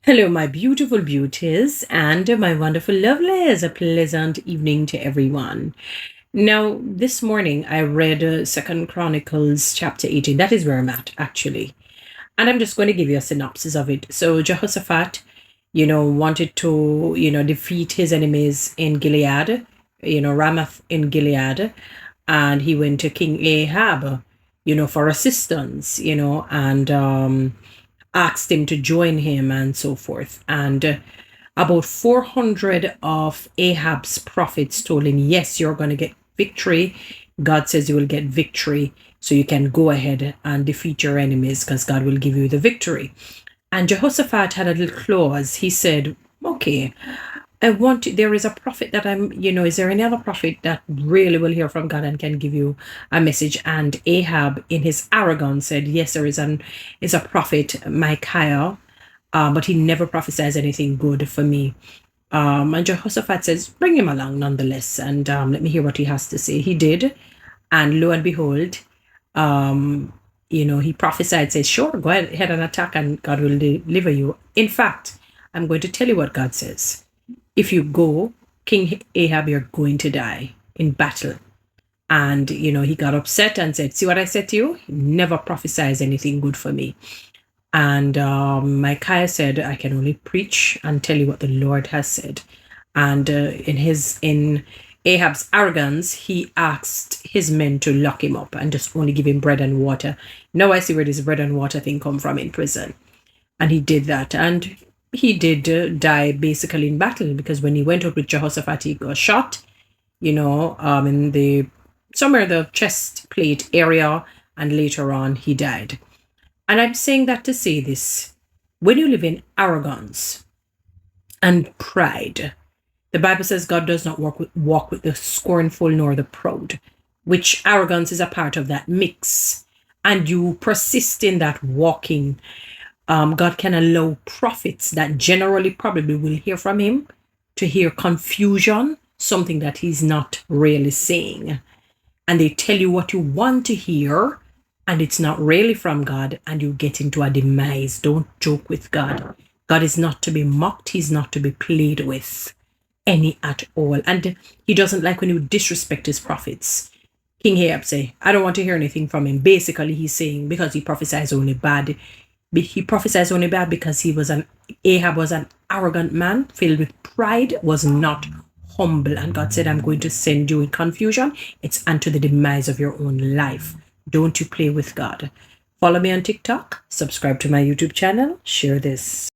Hello, my beautiful beauties and my wonderful lovelies. A pleasant evening to everyone. Now, this morning I read Second Chronicles chapter 18. That is where I'm at, actually. And I'm just going to give you a synopsis of it. So Jehoshaphat, wanted to, defeat his enemies in Gilead, Ramoth in Gilead. And he went to King Ahab, for assistance, and asked him to join him and so forth. And about 400 of Ahab's prophets told him, yes, you're going to get victory. God says you will get victory. So you can go ahead and defeat your enemies because God will give you the victory. And Jehoshaphat had a little clause. He said, okay, there is a prophet that is there any other prophet that really will hear from God and can give you a message? And Ahab, in his arrogance, said, yes, is a prophet, Micaiah, but he never prophesies anything good for me. And Jehoshaphat says, bring him along nonetheless, and let me hear what he has to say. He did, and lo and behold, he prophesied, says, sure, go ahead and attack, and God will deliver you. In fact, I'm going to tell you what God says. If you go, King Ahab, you're going to die in battle. And, he got upset and said, see what I said to you? He never prophesies anything good for me. And Micaiah said, I can only preach and tell you what the Lord has said. And in Ahab's arrogance, he asked his men to lock him up and just only give him bread and water. Now I see where this bread and water thing come from in prison. And he did that. And he did die basically in battle, because when he went up with Jehoshaphat, he got shot, in somewhere the chest plate area, and later on he died. And I'm saying that to say this: when you live in arrogance and pride, the Bible says God does not walk with the scornful nor the proud, which arrogance is a part of that mix. And you persist in that walking, God can allow prophets that generally probably will hear from him to hear confusion, something that he's not really saying. And they tell you what you want to hear, and it's not really from God, and you get into a demise. Don't joke with God. God is not to be mocked. He's not to be played with any at all. And he doesn't like when you disrespect his prophets. King Ahab say, I don't want to hear anything from him. Basically, he's saying because he prophesies only bad. He prophesies only bad because Ahab was an arrogant man filled with pride, was not humble. And God said, I'm going to send you in confusion. It's unto the demise of your own life. Don't you play with God. Follow me on TikTok, subscribe to my YouTube channel, share this.